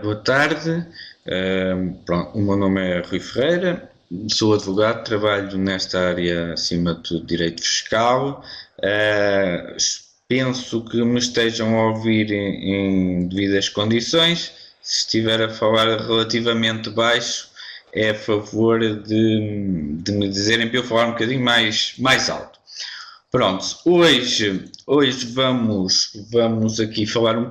Boa tarde. Pronto, o meu nome é Rui Ferreira, sou advogado, trabalho nesta área, acima de tudo, direito fiscal. Uh, Penso que me estejam a ouvir em devidas condições. Se estiver a falar relativamente baixo, é a favor de me dizerem para eu falar um bocadinho mais alto. Pronto, hoje vamos aqui falar um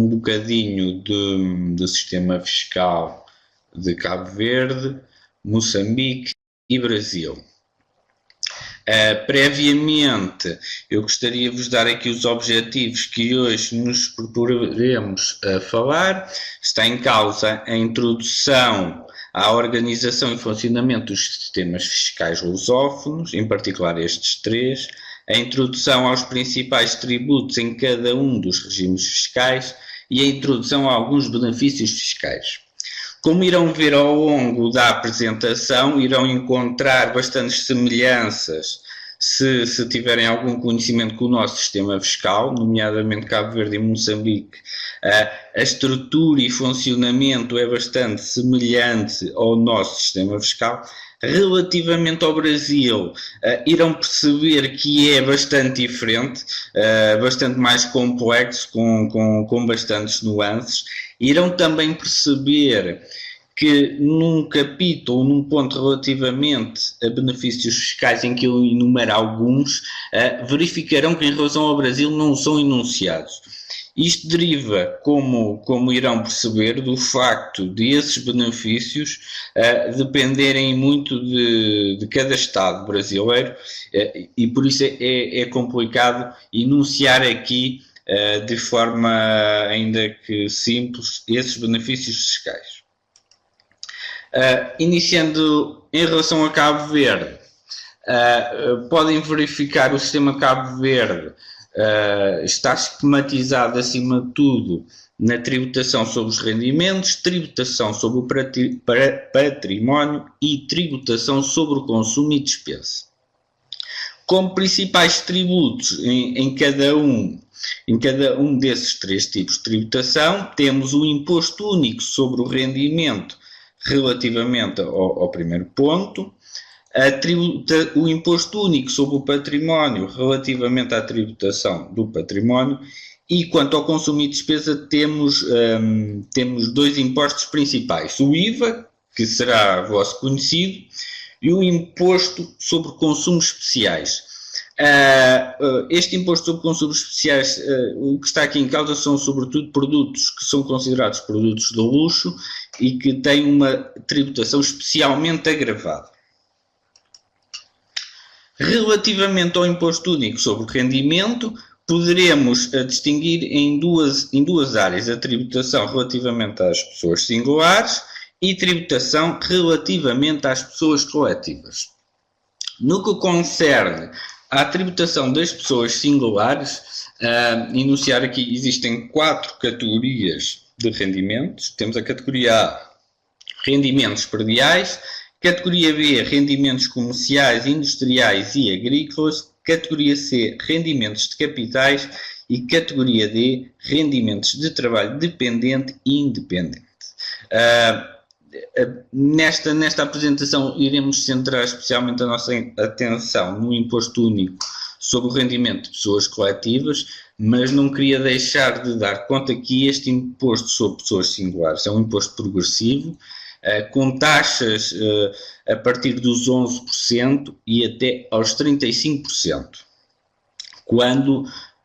bocadinho do sistema fiscal de Cabo Verde, Moçambique e Brasil. Previamente, eu gostaria de vos dar aqui os objetivos que hoje nos proporemos a falar. Está em causa a introdução à organização e funcionamento dos sistemas fiscais lusófonos, em particular estes três, a introdução aos principais tributos em cada um dos regimes fiscais e a introdução a alguns benefícios fiscais. Como irão ver ao longo da apresentação, irão encontrar bastantes semelhanças se tiverem algum conhecimento com o nosso sistema fiscal, nomeadamente Cabo Verde e Moçambique. A estrutura e funcionamento é bastante semelhante ao nosso sistema fiscal. Relativamente ao Brasil, irão perceber que é bastante diferente, bastante mais complexo, com bastantes nuances. Irão também perceber que num capítulo, num ponto relativamente a benefícios fiscais em que eu enumero alguns, verificarão que em relação ao Brasil não são enunciados. Isto deriva, como irão perceber, do facto de esses benefícios dependerem muito de cada Estado brasileiro, e por isso é complicado enunciar aqui de forma ainda que simples esses benefícios fiscais. Iniciando em relação a Cabo Verde, podem verificar o sistema Cabo Verde está esquematizado acima de tudo na tributação sobre os rendimentos, tributação sobre o património e tributação sobre o consumo e despesa. Como principais tributos em cada um desses três tipos de tributação, temos o imposto único sobre o rendimento relativamente ao primeiro ponto, o imposto único sobre o património relativamente à tributação do património, e quanto ao consumo e despesa temos dois impostos principais, o IVA, que será vosso conhecido, e o imposto sobre consumos especiais. Este imposto sobre consumos especiais, o que está aqui em causa são sobretudo produtos que são considerados produtos de luxo e que têm uma tributação especialmente agravada. Relativamente ao imposto único sobre o rendimento, poderemos distinguir em duas áreas: a tributação relativamente às pessoas singulares e tributação relativamente às pessoas coletivas. No que concerne à tributação das pessoas singulares, enunciar aqui existem 4 categorias de rendimentos. Temos a categoria A, rendimentos prediais; categoria B, rendimentos comerciais, industriais e agrícolas; categoria C, rendimentos de capitais; e categoria D, rendimentos de trabalho dependente e independente. Nesta apresentação iremos centrar especialmente a nossa atenção no imposto único sobre o rendimento de pessoas coletivas, mas não queria deixar de dar conta que este imposto sobre pessoas singulares é um imposto progressivo, com taxas a partir dos 11% e até aos 35%,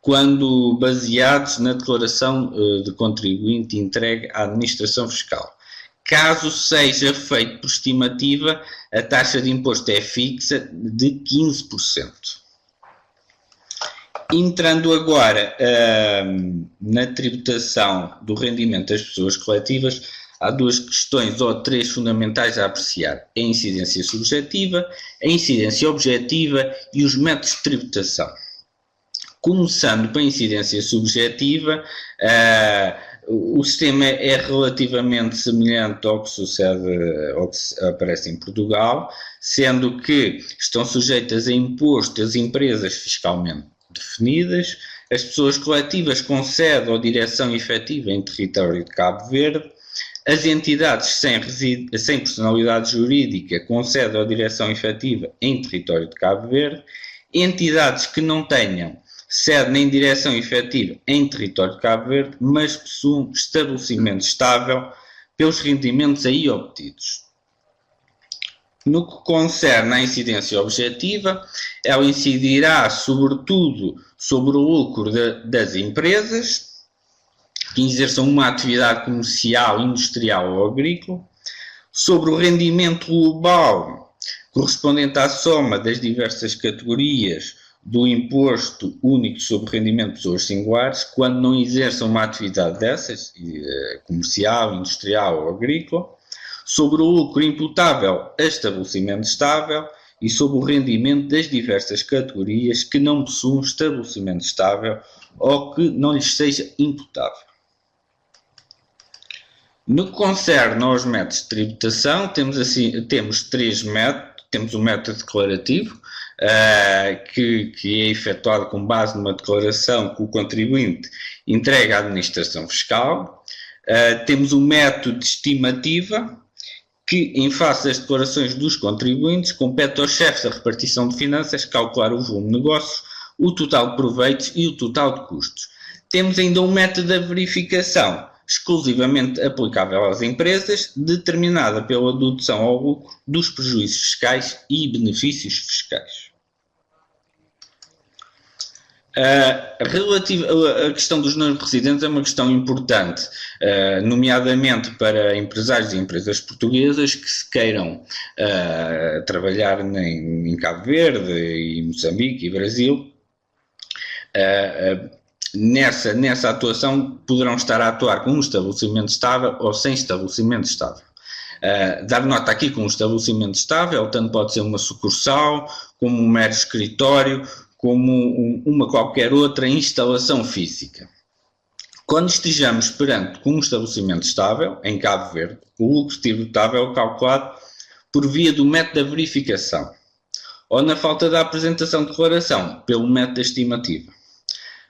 quando baseados na declaração de contribuinte entregue à administração fiscal. Caso seja feito por estimativa, a taxa de imposto é fixa de 15%. Entrando agora na tributação do rendimento das pessoas coletivas, há 2 questões ou 3 fundamentais a apreciar: a incidência subjetiva, a incidência objetiva e os métodos de tributação. Começando pela incidência subjetiva, o sistema é relativamente semelhante ao que sucede, ao que aparece em Portugal, sendo que estão sujeitas a imposto as empresas fiscalmente definidas, as pessoas coletivas com sede ou direção efetiva em território de Cabo Verde, as entidades sem personalidade jurídica com sede ou direção efetiva em território de Cabo Verde, entidades que não tenham sede nem direção efetiva em território de Cabo Verde, mas possuam estabelecimento estável pelos rendimentos aí obtidos. No que concerne à incidência objetiva, ela incidirá sobretudo sobre o lucro das empresas que exerçam uma atividade comercial, industrial ou agrícola, sobre o rendimento global correspondente à soma das diversas categorias do Imposto Único sobre Rendimento de Pessoas Singulares, quando não exerçam uma atividade dessas, comercial, industrial ou agrícola, sobre o lucro imputável a estabelecimento estável e sobre o rendimento das diversas categorias que não possuam estabelecimento estável ou que não lhes seja imputável. No que concerne aos métodos de tributação, temos três métodos. Temos o método declarativo, que é efetuado com base numa declaração que o contribuinte entrega à administração fiscal. Temos o método de estimativa, que, em face das declarações dos contribuintes, compete aos chefes da repartição de finanças calcular o volume de negócios, o total de proveitos e o total de custos. Temos ainda um método da verificação, exclusivamente aplicável às empresas, determinada pela dedução ao lucro dos prejuízos fiscais e benefícios fiscais. A questão dos não residentes é uma questão importante, nomeadamente para empresários e empresas portuguesas que se queiram trabalhar em Cabo Verde, e Moçambique e Brasil. Nessa atuação poderão estar a atuar com um estabelecimento estável ou sem estabelecimento estável. Dar nota aqui com um estabelecimento estável, tanto pode ser uma sucursal, como um mero escritório, como uma qualquer outra instalação física. Quando estejamos perante um estabelecimento estável, em Cabo Verde, o lucro tributável é calculado por via do método da verificação, ou na falta da apresentação de declaração, pelo método da estimativa.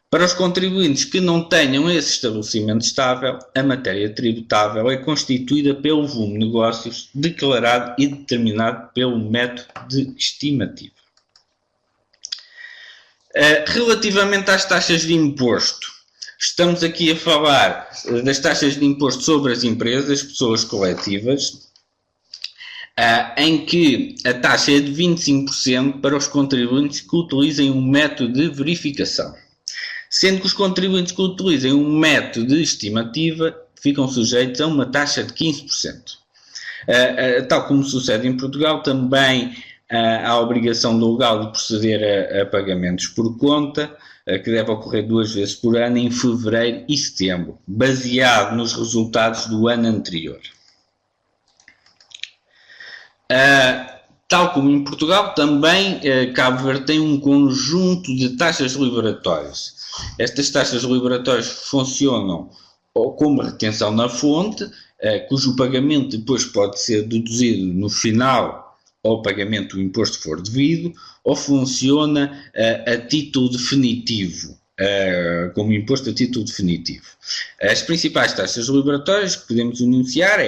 Para os contribuintes que não tenham esse estabelecimento estável, a matéria tributável é constituída pelo volume de negócios declarado e determinado pelo método de estimativa. Relativamente às taxas de imposto, estamos aqui a falar das taxas de imposto sobre as empresas, pessoas coletivas, em que a taxa é de 25% para os contribuintes que utilizem um método de verificação, sendo que os contribuintes que utilizem um método de estimativa ficam sujeitos a uma taxa de 15%. Tal como sucede em Portugal, também há a obrigação legal de proceder a pagamentos por conta, que deve ocorrer 2 vezes por ano, em fevereiro e setembro, baseado nos resultados do ano anterior. Tal como em Portugal, também Cabo Verde tem um conjunto de taxas liberatórias. Estas taxas liberatórias funcionam como retenção na fonte, cujo pagamento depois pode ser deduzido no final ao pagamento do imposto for devido, ou funciona a título definitivo, como imposto a título definitivo. As principais taxas liberatórias que podemos enunciar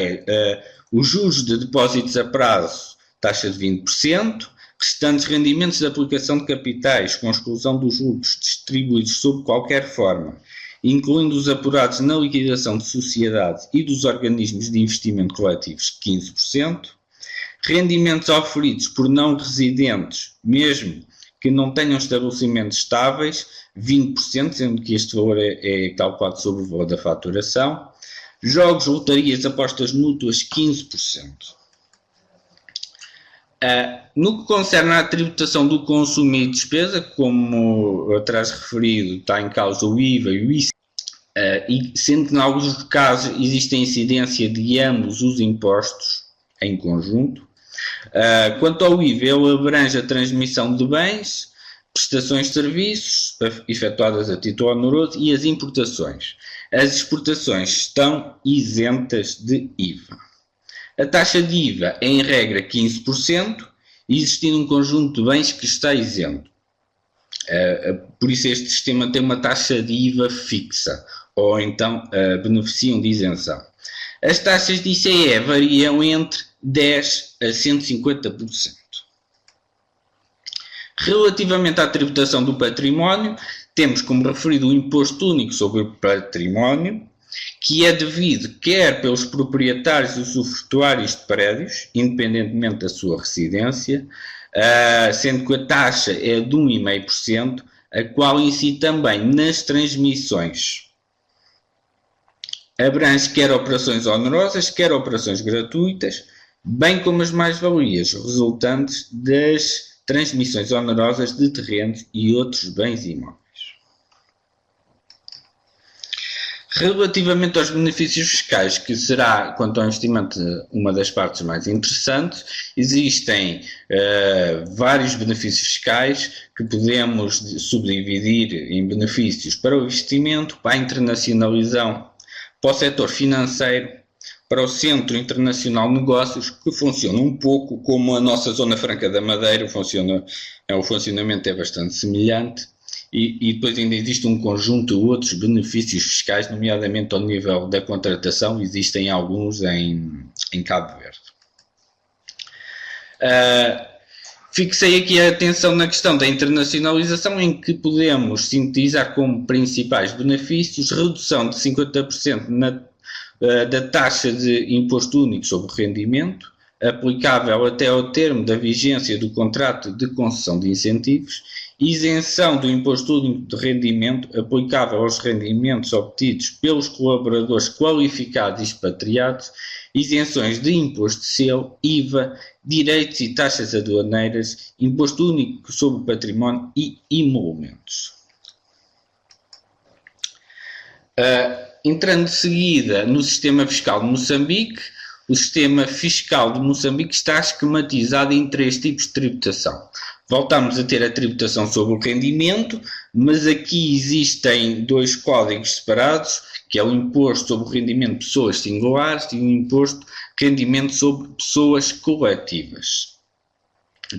os juros de depósitos a prazo, taxa de 20%, restantes rendimentos de aplicação de capitais, com exclusão dos lucros distribuídos sob qualquer forma, incluindo os apurados na liquidação de sociedades e dos organismos de investimento coletivos, 15%, rendimentos oferidos por não residentes, mesmo que não tenham estabelecimentos estáveis, 20%, sendo que este valor é calculado sobre o valor da faturação, jogos, lotarias, apostas mútuas, 15%. No que concerne à tributação do consumo e despesa, como atrás referido, está em causa o IVA e o ICI, e sendo que em alguns casos existe a incidência de ambos os impostos em conjunto. Quanto ao IVA, ele abrange a transmissão de bens, prestações de serviços efetuadas a título oneroso e as importações. As exportações estão isentas de IVA. A taxa de IVA é, em regra, 15%, existindo um conjunto de bens que está isento. Por isso este sistema tem uma taxa de IVA fixa, ou então beneficiam de isenção. As taxas de ICE variam entre 10% a 150%. Relativamente à tributação do património, temos como referido o Imposto Único sobre o Património, que é devido quer pelos proprietários e usufrutuários de prédios, independentemente da sua residência, sendo que a taxa é de 1,5%, a qual incide também nas transmissões. Abrange quer operações onerosas, quer operações gratuitas, bem como as mais-valias resultantes das transmissões onerosas de terrenos e outros bens imóveis. Relativamente aos benefícios fiscais, que será, quanto ao investimento, uma das partes mais interessantes, existem vários benefícios fiscais que podemos subdividir em benefícios para o investimento, para a internacionalização, para o setor financeiro, para o Centro Internacional de Negócios, que funciona um pouco como a nossa Zona Franca da Madeira, o funcionamento é bastante semelhante. E depois ainda existe um conjunto de outros benefícios fiscais, nomeadamente ao nível da contratação, existem alguns em Cabo Verde. Fixei aqui a atenção na questão da internacionalização, em que podemos sintetizar como principais benefícios redução de 50% da taxa de imposto único sobre o rendimento, aplicável até ao termo da vigência do contrato de concessão de incentivos, isenção do imposto único de rendimento aplicável aos rendimentos obtidos pelos colaboradores qualificados e expatriados, isenções de imposto de selo, IVA, direitos e taxas aduaneiras, imposto único sobre o património e emolumentos. Entrando de seguida no sistema fiscal de Moçambique, o sistema fiscal de Moçambique está esquematizado em 3 tipos de tributação. Voltamos a ter a tributação sobre o rendimento, mas aqui existem 2 códigos separados, que é o imposto sobre o rendimento de pessoas singulares e o imposto de rendimento sobre pessoas coletivas.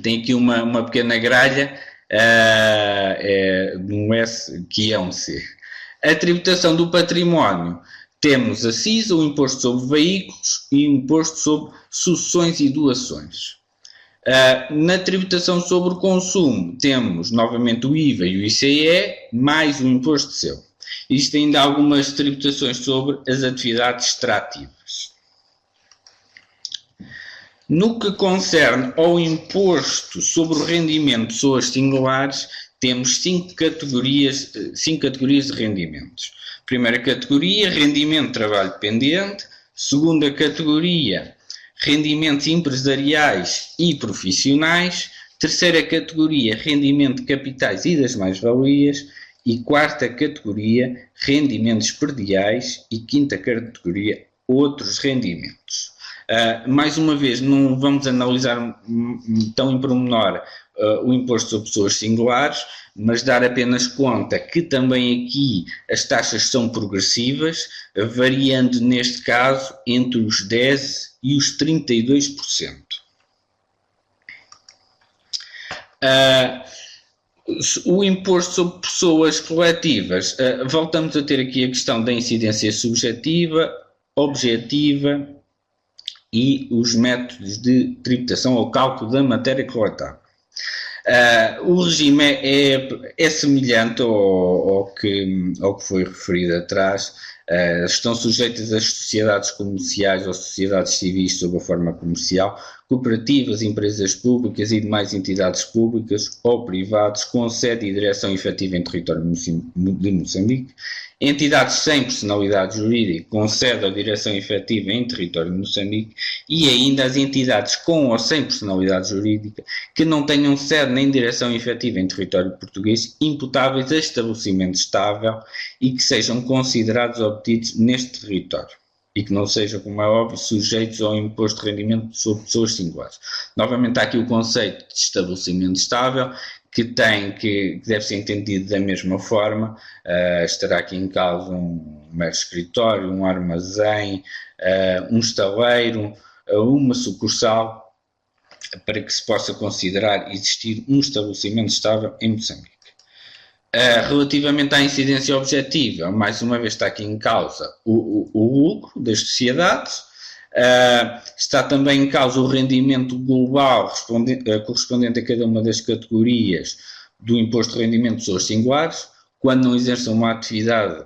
Tem aqui uma pequena gralha, um S que é um C. A tributação do património. Temos a CISA, o Imposto sobre Veículos e o Imposto sobre Sucessões e Doações. Na tributação sobre o consumo, temos novamente o IVA e o ICE, mais o Imposto de Selo. Existem ainda algumas tributações sobre as atividades extrativas. No que concerne ao Imposto sobre o Rendimento de Pessoas Singulares, temos 5 categorias de rendimentos. Primeira categoria, rendimento de trabalho dependente. Segunda categoria, rendimentos empresariais e profissionais. Terceira categoria, rendimento de capitais e das mais-valias. E quarta categoria, rendimentos perdiais. E quinta categoria, outros rendimentos. Mais uma vez, não vamos analisar tão em pormenor o imposto sobre pessoas singulares, mas dar apenas conta que também aqui as taxas são progressivas, variando neste caso entre os 10% e os 32%. O imposto sobre pessoas coletivas, voltamos a ter aqui a questão da incidência subjetiva, objetiva e os métodos de tributação ao cálculo da matéria coletável. O regime é semelhante ao que foi referido atrás. Estão sujeitas as sociedades comerciais ou sociedades civis sob a forma comercial, cooperativas, empresas públicas e demais entidades públicas ou privadas com sede e direção efetiva em território de Moçambique, entidades sem personalidade jurídica com sede ou direção efetiva em território de Moçambique e ainda as entidades com ou sem personalidade jurídica que não tenham sede nem direção efetiva em território português imputáveis a estabelecimento estável e que sejam considerados obtidos neste território e que não sejam, como é óbvio, sujeitos ao imposto de rendimento sobre pessoas singulares. Novamente há aqui o conceito de estabelecimento estável, que deve ser entendido da mesma forma. Estará aqui em causa um mero escritório, um armazém, um estaleiro, uma sucursal, para que se possa considerar existir um estabelecimento estável em Moçambique. Relativamente à incidência objetiva, mais uma vez está aqui em causa o lucro das sociedades, está também em causa o rendimento global correspondente a cada uma das categorias do imposto de rendimento de pessoas singulares, quando não exerçam uma atividade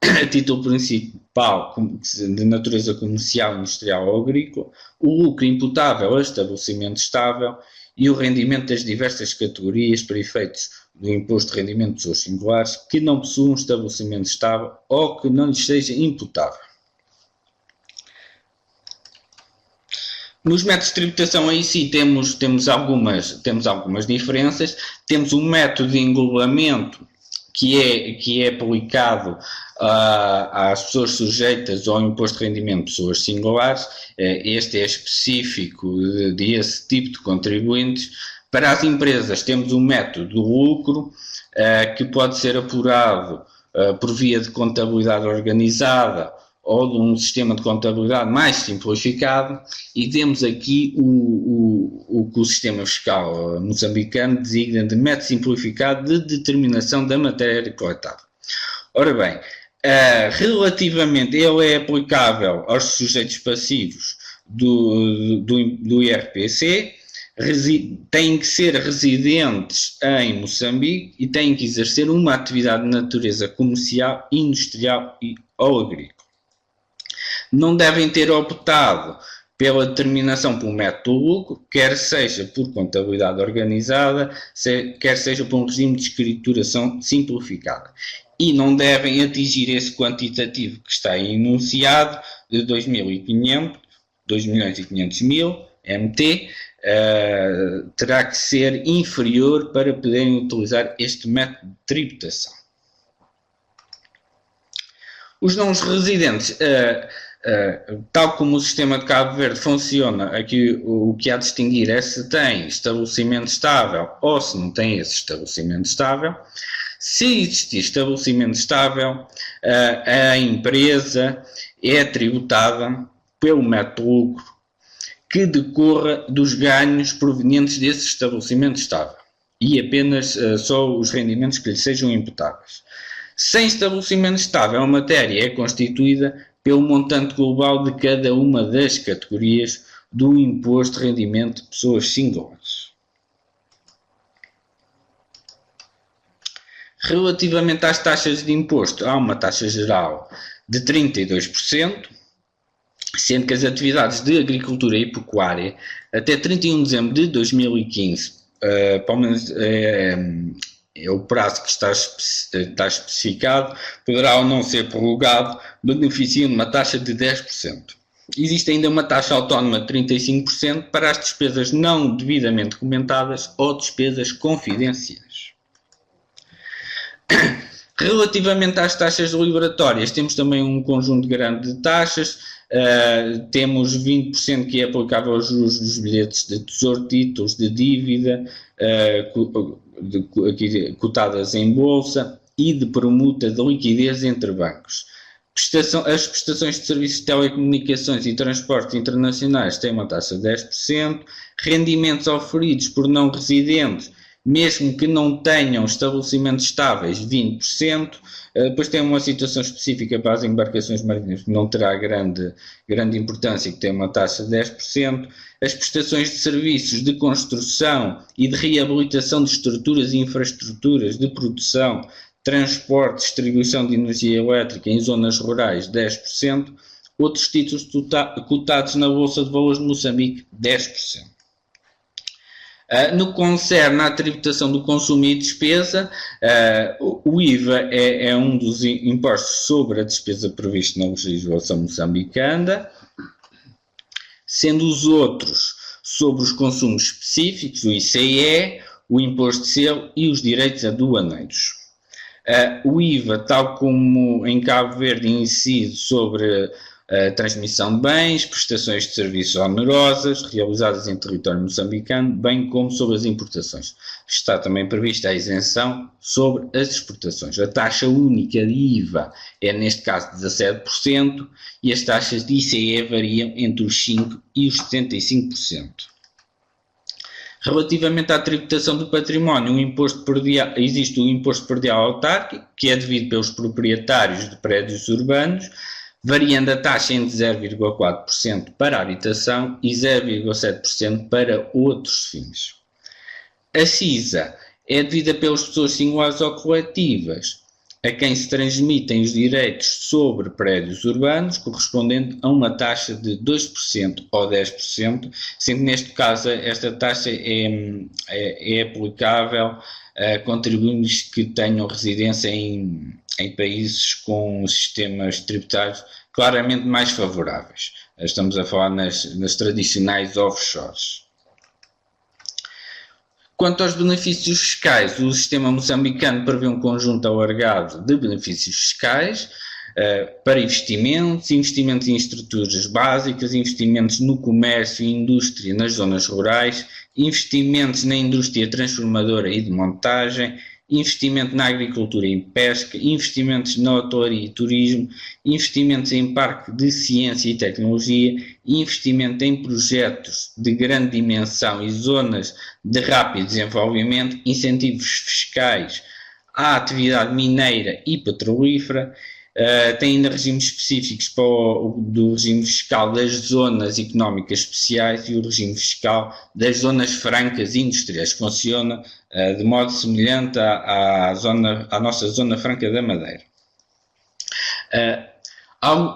a título principal de natureza comercial, industrial ou agrícola, o lucro imputável a estabelecimento estável e o rendimento das diversas categorias para efeitos do imposto de rendimento de pessoas singulares que não possuam um estabelecimento estável ou que não lhes seja imputável. Nos métodos de tributação aí sim temos algumas diferenças. Temos um método de englobamento que é aplicado às pessoas sujeitas ao imposto de rendimento de pessoas singulares. Este é específico desse tipo de contribuintes. Para as empresas temos um método do lucro que pode ser apurado por via de contabilidade organizada ou de um sistema de contabilidade mais simplificado, e temos aqui o que o sistema fiscal moçambicano designa de método simplificado de determinação da matéria coletada. Ora bem, relativamente, ele é aplicável aos sujeitos passivos do IRPC, têm que ser residentes em Moçambique e têm que exercer uma atividade de natureza comercial, industrial ou agrícola. Não devem ter optado pela determinação por método do lucro, quer seja por contabilidade organizada, quer seja por um regime de escrituração simplificada. E não devem atingir esse quantitativo que está aí enunciado de 2.500.000 MT, terá que ser inferior para poderem utilizar este método de tributação. Os não residentes, tal como o sistema de Cabo Verde funciona, aqui o que há de distinguir é se tem estabelecimento estável ou se não tem esse estabelecimento estável. Se existir estabelecimento estável, a empresa é tributada pelo método de lucro que decorra dos ganhos provenientes desse estabelecimento estável e apenas só os rendimentos que lhe sejam imputáveis. Sem estabelecimento estável, a matéria é constituída pelo montante global de cada uma das categorias do imposto de rendimento de pessoas singulares. Relativamente às taxas de imposto, há uma taxa geral de 32%, sendo que as atividades de agricultura e pecuária, até 31 de dezembro de 2015, pelo menos é o prazo que está especificado, poderá ou não ser prorrogado, beneficiando de uma taxa de 10%. Existe ainda uma taxa autónoma de 35% para as despesas não devidamente documentadas ou despesas confidenciais. Relativamente às taxas liberatórias, temos também um conjunto grande de taxas. Temos 20% que é aplicável aos juros dos bilhetes de tesouro, títulos de dívida, cotadas em bolsa e de permuta de liquidez entre bancos. As prestações de serviços de telecomunicações e transportes internacionais têm uma taxa de 10%, rendimentos oferidos por não residentes, mesmo que não tenham estabelecimentos estáveis, 20%, depois tem uma situação específica para as embarcações marítimas que não terá grande importância, que tem uma taxa de 10%, as prestações de serviços de construção e de reabilitação de estruturas e infraestruturas de produção, transporte, distribuição de energia elétrica em zonas rurais, 10%, outros títulos cotados na Bolsa de Valores de Moçambique, 10%. No que concerne à tributação do consumo e despesa, o IVA é um dos impostos sobre a despesa previsto na legislação moçambicana, sendo os outros sobre os consumos específicos, o ICE, o imposto de selo e os direitos aduaneiros. O IVA, tal como em Cabo Verde, incide sobre a transmissão de bens, prestações de serviços onerosas realizadas em território moçambicano, bem como sobre as importações. Está também prevista a isenção sobre as exportações. A taxa única de IVA é, neste caso, 17%, e as taxas de ICE variam entre os 5% e os 75%. Relativamente à tributação do património, existe o imposto predial autárquico, que é devido pelos proprietários de prédios urbanos, variando a taxa entre 0,4% para a habitação e 0,7% para outros fins. A CISA é devida pelas pessoas singulares ou coletivas, a quem se transmitem os direitos sobre prédios urbanos, correspondente a uma taxa de 2% ou 10%, sendo que neste caso esta taxa é aplicável a contribuintes que tenham residência em países com sistemas tributários claramente mais favoráveis. Estamos a falar nas tradicionais offshores. Quanto aos benefícios fiscais, o sistema moçambicano prevê um conjunto alargado de benefícios fiscais para investimentos em estruturas básicas, investimentos no comércio e indústria nas zonas rurais, investimentos na indústria transformadora e de montagem, investimento na agricultura e pesca, investimentos na hotelaria e turismo, investimentos em parque de ciência e tecnologia, investimento em projetos de grande dimensão e zonas de rápido desenvolvimento, incentivos fiscais à atividade mineira e petrolífera, tem ainda regimes específicos do regime fiscal das zonas económicas especiais e o regime fiscal das zonas francas industriais, que funciona de modo semelhante à nossa zona franca da Madeira.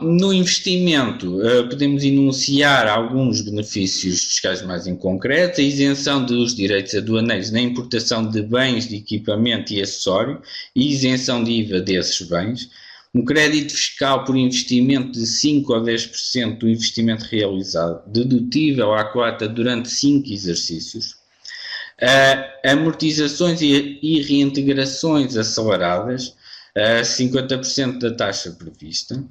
No investimento, podemos enunciar alguns benefícios fiscais mais em concreto: a isenção dos direitos aduaneiros na importação de bens de equipamento e acessório e isenção de IVA desses bens, um crédito fiscal por investimento de 5 ou 10% do investimento realizado, dedutível à cota durante 5 exercícios, amortizações e reintegrações aceleradas, 50% da taxa prevista,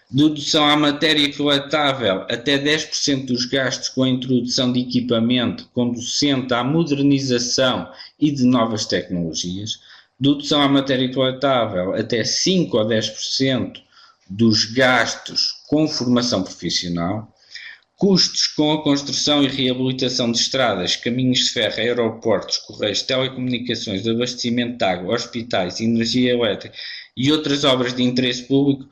dedução à matéria coletável até 10% dos gastos com a introdução de equipamento conducente à modernização e de novas tecnologias, dedução à matéria coletável até 5 ou 10% dos gastos com formação profissional, custos com a construção e reabilitação de estradas, caminhos de ferro, aeroportos, correios, telecomunicações, de abastecimento de água, hospitais, energia elétrica e outras obras de interesse público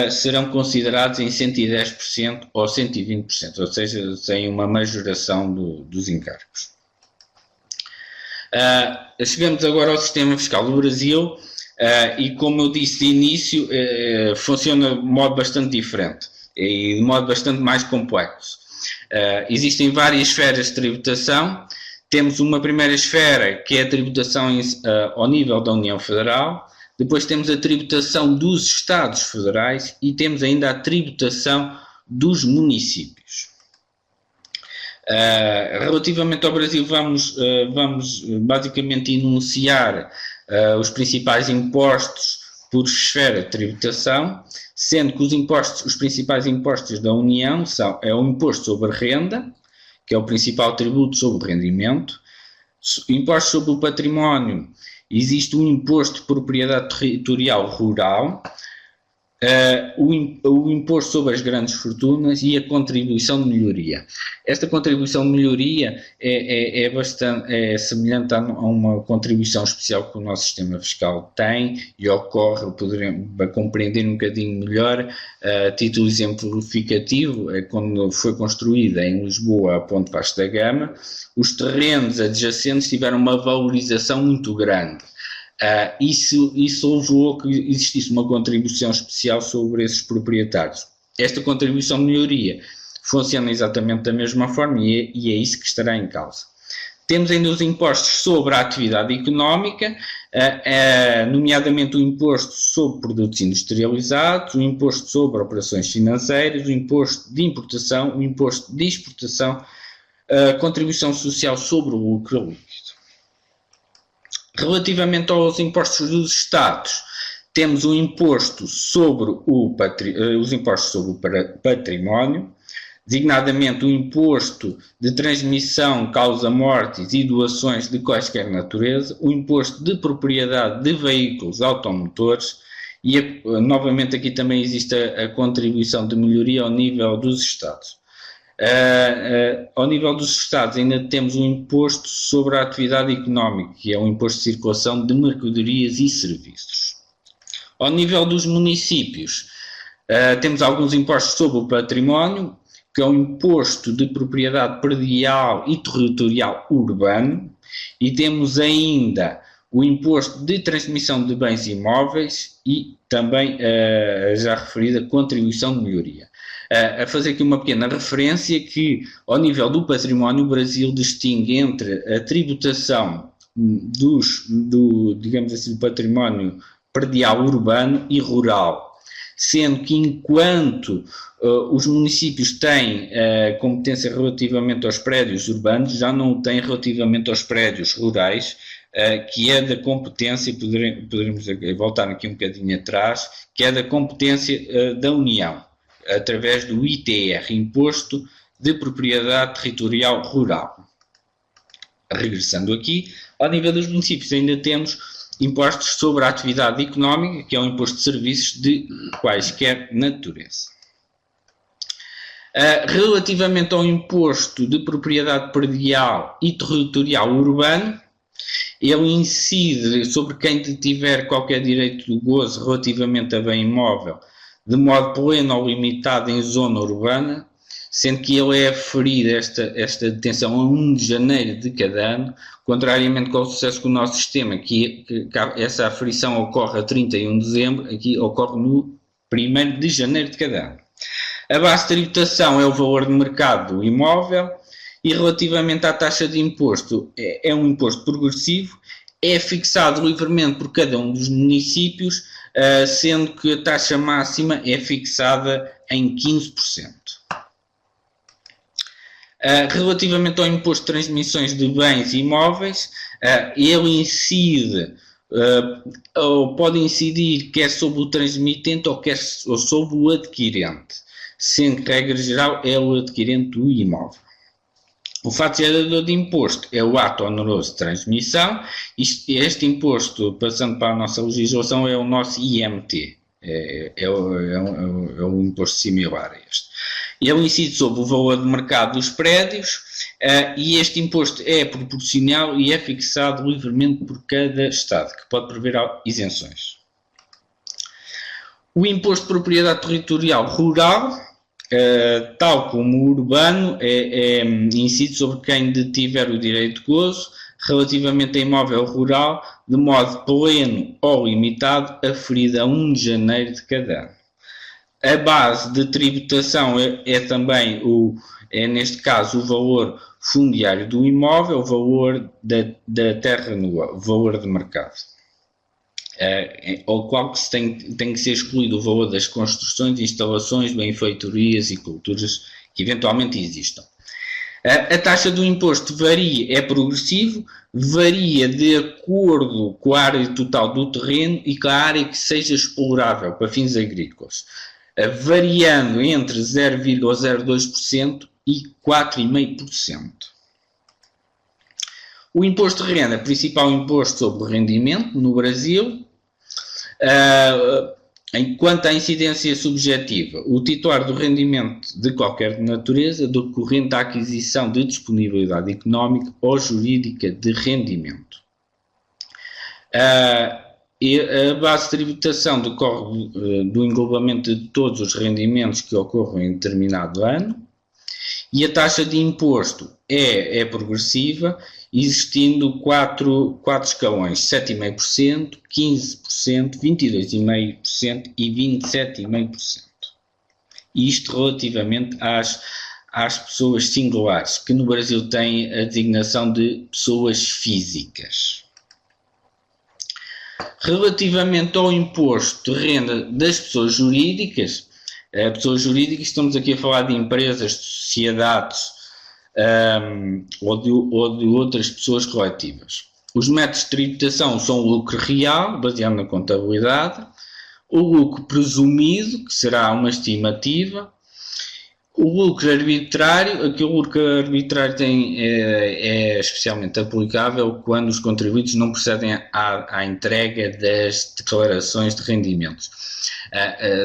serão considerados em 110% ou 120%, ou seja, sem uma majoração dos encargos. Chegamos agora ao sistema fiscal do Brasil e, como eu disse de início, funciona de modo bastante diferente e de modo bastante mais complexo. Existem várias esferas de tributação. Temos uma primeira esfera, que é a tributação ao nível da União Federal. Depois temos a tributação dos Estados Federais e temos ainda a tributação dos municípios. Relativamente ao Brasil, vamos basicamente enunciar os principais impostos por esfera de tributação, sendo que os principais impostos da União é o imposto sobre a renda, que é o principal tributo sobre o rendimento, imposto sobre o património, existe um imposto de propriedade territorial rural, o imposto sobre as grandes fortunas e a contribuição de melhoria. Esta contribuição de melhoria é semelhante a uma contribuição especial que o nosso sistema fiscal tem e ocorre, para compreender um bocadinho melhor, a título exemplificativo, quando foi construída em Lisboa a Ponte Vasco da Gama, os terrenos adjacentes tiveram uma valorização muito grande. Isso levou a que existisse uma contribuição especial sobre esses proprietários. Esta contribuição de melhoria funciona exatamente da mesma forma e é isso que estará em causa. Temos ainda os impostos sobre a atividade económica, nomeadamente o imposto sobre produtos industrializados, o imposto sobre operações financeiras, o imposto de importação, o imposto de exportação, a contribuição social sobre o lucro líquido. Relativamente aos impostos dos Estados, temos o imposto sobre os impostos sobre o património, designadamente o imposto de transmissão, causa-mortes e doações de quaisquer natureza, o imposto de propriedade de veículos automotores e, novamente, aqui também existe a contribuição de melhoria ao nível dos Estados. Ao nível dos Estados ainda temos um imposto sobre a atividade económica, que é um imposto de circulação de mercadorias e serviços. Ao nível dos municípios, temos alguns impostos sobre o património, que é o imposto de propriedade predial e territorial urbano, e temos ainda o imposto de transmissão de bens imóveis e também a já referida contribuição de melhoria. A fazer aqui uma pequena referência que, ao nível do património, o Brasil distingue entre a tributação digamos assim, do património predial urbano e rural, sendo que enquanto os municípios têm competência relativamente aos prédios urbanos, já não têm relativamente aos prédios rurais, que é da competência, poderemos voltar aqui um bocadinho atrás, que é da competência da União, através do ITR, Imposto de Propriedade Territorial Rural. Regressando aqui, ao nível dos municípios ainda temos impostos sobre a atividade económica, que é o imposto de serviços de quaisquer natureza. Relativamente ao imposto de propriedade predial e territorial urbano, ele incide sobre quem tiver qualquer direito de gozo relativamente a bem imóvel, de modo pleno ou limitado em zona urbana, sendo que ele é aferido esta detenção a 1 de janeiro de cada ano, contrariamente com o sucesso do nosso sistema, que essa aferição ocorre a 31 de dezembro, aqui ocorre no 1º de janeiro de cada ano. A base de tributação é o valor de mercado do imóvel, e relativamente à taxa de imposto, é um imposto progressivo, é fixado livremente por cada um dos municípios, sendo que a taxa máxima é fixada em 15%. Relativamente ao imposto de transmissões de bens imóveis, ele incide, ou pode incidir quer sobre o transmitente ou sobre o adquirente, sendo que, regra geral, é o adquirente do imóvel. O fato gerador de imposto é o ato oneroso de transmissão. Este imposto, passando para a nossa legislação, é o nosso IMT. É um imposto similar a este. Ele incide sobre o valor de mercado dos prédios e este imposto é proporcional e é fixado livremente por cada Estado, que pode prever isenções. O imposto de propriedade territorial rural, tal como o urbano, incide sobre quem detiver o direito de gozo relativamente a imóvel rural, de modo pleno ou limitado, aferido a 1 de janeiro de cada ano. A base de tributação é também, neste caso, o valor fundiário do imóvel, o valor da terra nua, o valor de mercado. Ao qual tem que ser excluído o valor das construções, instalações, benfeitorias e culturas que eventualmente existam. A taxa do imposto é progressivo, varia de acordo com a área total do terreno e com a área que seja explorável para fins agrícolas, variando entre 0,02% e 4,5%. O imposto de renda, principal imposto sobre o rendimento no Brasil. Enquanto à incidência subjetiva, o titular do rendimento de qualquer natureza decorrente da aquisição de disponibilidade económica ou jurídica de rendimento. E a base de tributação decorre do englobamento de todos os rendimentos que ocorram em determinado ano, e a taxa de imposto é progressiva, existindo quatro escalões: 7,5%, 15%, 22,5% e 27,5%. Isto relativamente às pessoas singulares, que no Brasil têm a designação de pessoas físicas. Relativamente ao imposto de renda das pessoas jurídicas, estamos aqui a falar de empresas, de sociedades ou de outras pessoas coletivas. Os métodos de tributação são o lucro real, baseado na contabilidade, o lucro presumido, que será uma estimativa, o lucro arbitrário. Aqui o lucro arbitrário é especialmente aplicável quando os contribuintes não procedem à entrega das declarações de rendimentos.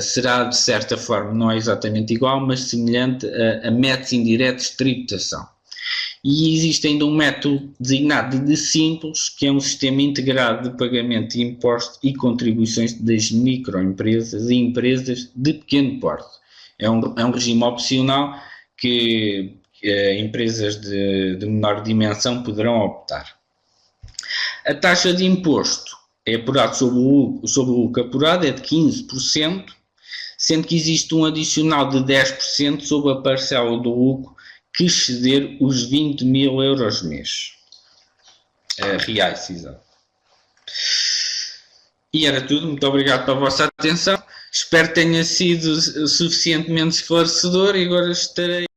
será de certa forma, não é exatamente igual, mas semelhante a métodos indiretos de tributação. E existe ainda um método designado de simples, que é um sistema integrado de pagamento de impostos e contribuições das microempresas e empresas de pequeno porte. É um regime opcional que empresas de menor dimensão poderão optar. A taxa de imposto é apurado sobre o lucro apurado, é de 15%, sendo que existe um adicional de 10% sobre a parcela do lucro que exceder os 20 mil euros mês. Reais, exato. E era tudo, muito obrigado pela vossa atenção. Espero que tenha sido suficientemente esclarecedor e agora estarei